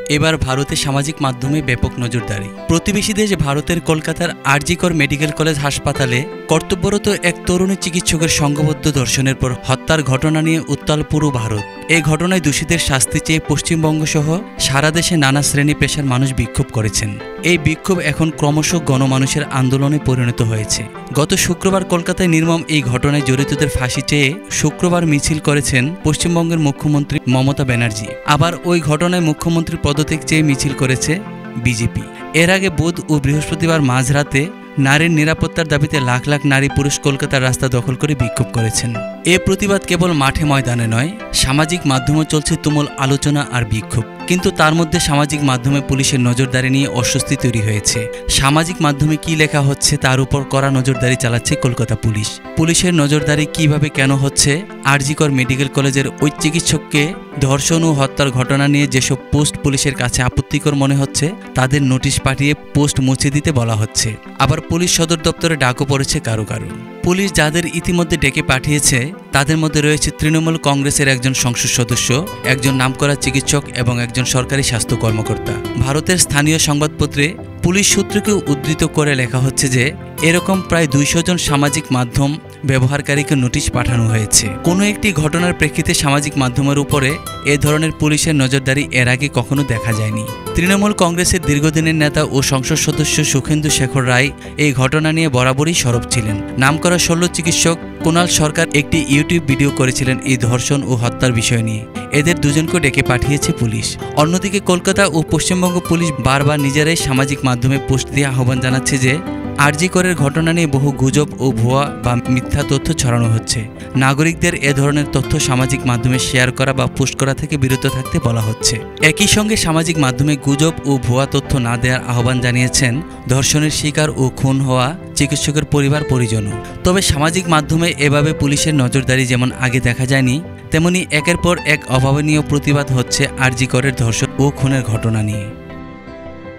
এবার ভারতে সামাজিক মাধ্যমে ব্যাপক নজরদারি। প্রতিবেশী দেশ ভারতের কলকাতার আর.জি. কর মেডিকেল কলেজ হাসপাতালে কর্তব্যরত এক তরুণী চিকিৎসকের সংঘবদ্ধ ধর্ষণের পর হত্যার ঘটনা নিয়ে উত্তাল পুরো ভারত। এই ঘটনায় দোষীদের শাস্তি চেয়ে পশ্চিমবঙ্গ সহ সারা দেশে নানা শ্রেণী পেশার মানুষ বিক্ষোভ করেছেন। এই বিক্ষোভ এখন ক্রমশ গণমানুষের আন্দোলনে পরিণত হয়েছে। গত শুক্রবার কলকাতায় নির্মম এই ঘটনায় জড়িতদের ফাঁসি চেয়ে শুক্রবার মিছিল করেছেন পশ্চিমবঙ্গের মুখ্যমন্ত্রী মমতা ব্যানার্জি। আবার ওই ঘটনায় মুখ্যমন্ত্রীর পদত্যাগ চেয়ে মিছিল করেছে বিজেপি। এর আগে বুধ ও বৃহস্পতিবার মাঝরাতে নারীর নিরাপত্তার দাবিতে লাখ লাখ নারী পুরুষ কলকাতার রাস্তা দখল করে বিক্ষোভ করেছেন। এ প্রতিবাদ কেবল মাঠে ময়দানে নয়, সামাজিক মাধ্যমে চলছে তুমুল আলোচনা আর বিক্ষোভ। কিন্তু তার মধ্যে সামাজিক মাধ্যমে পুলিশের নজরদারি নিয়ে অস্বস্তি তৈরি হয়েছে। সামাজিক মাধ্যমে কি লেখা হচ্ছে তার উপর কড়া নজরদারি চালাচ্ছে কলকাতা পুলিশ। পুলিশের নজরদারি কিভাবে কেন হচ্ছে? আর.জি. কর মেডিকেল কলেজের ওই চিকিৎসককে ধর্ষণ ও হত্যার ঘটনা নিয়ে যেসব পোস্ট পুলিশের কাছে আপত্তিকর মনে হচ্ছে তাদের নোটিশ পাঠিয়ে পোস্ট মুছে দিতে বলা হচ্ছে। আবার পুলিশ সদর দপ্তরে ডাকও পড়েছে কারো কারো। পুলিশ যাদের ইতিমধ্যে ডেকে পাঠিয়েছে তাদের মধ্যে রয়েছে তৃণমূল কংগ্রেসের একজন সংসদ সদস্য, একজন নামকরা চিকিৎসক এবং একজন সরকারি স্বাস্থ্য কর্মকর্তা। ভারতের স্থানীয় সংবাদপত্রে পুলিশ সূত্রকে উদ্ধৃত করে লেখা হচ্ছে যে এরকম প্রায় 200 জন সামাজিক মাধ্যম ব্যবহারকারীকে নোটিশ পাঠানো হয়েছে। কোনো একটি ঘটনার প্রেক্ষিতে সামাজিক মাধ্যমের উপরে এ ধরনের পুলিশের নজরদারি এর আগে কখনো দেখা যায়নি। তৃণমূল কংগ্রেসের দীর্ঘদিনের নেতা ও সংসদ সদস্য সুখেন্দু শেখর রায় এই ঘটনা নিয়ে বরাবরই সরব ছিলেন। নামকরা শল্য চিকিৎসক কুণাল সরকার একটি ইউটিউব ভিডিও করেছিলেন এই ধর্ষণ ও হত্যার বিষয় নিয়ে। এদের দুজনকে ডেকে পাঠিয়েছে পুলিশ। অন্যদিকে কলকাতা ও পশ্চিমবঙ্গ পুলিশ বারবার নিজেরাই সামাজিক মাধ্যমে পোস্ট দিয়ে আহ্বান জানাচ্ছে যে আর.জি. করের ঘটনা নিয়ে বহু গুজব ও ভুয়া বা মিথ্যা তথ্য ছড়ানো হচ্ছে। নাগরিকদের এ ধরনের তথ্য সামাজিক মাধ্যমে শেয়ার করা বা পোস্ট করা থেকে বিরত থাকতে বলা হচ্ছে। একই সঙ্গে সামাজিক মাধ্যমে গুজব ও ভুয়া তথ্য না দেওয়ার আহ্বান জানিয়েছেন ধর্ষণের শিকার ও খুন হওয়া চিকিৎসকের পরিবার পরিজনও। তবে সামাজিক মাধ্যমে এভাবে পুলিশের নজরদারি যেমন আগে দেখা যায়নি, তেমনি একের পর এক অভাবনীয় প্রতিবাদ হচ্ছে আর.জি. করের ধর্ষণ ও খুনের ঘটনা নিয়ে।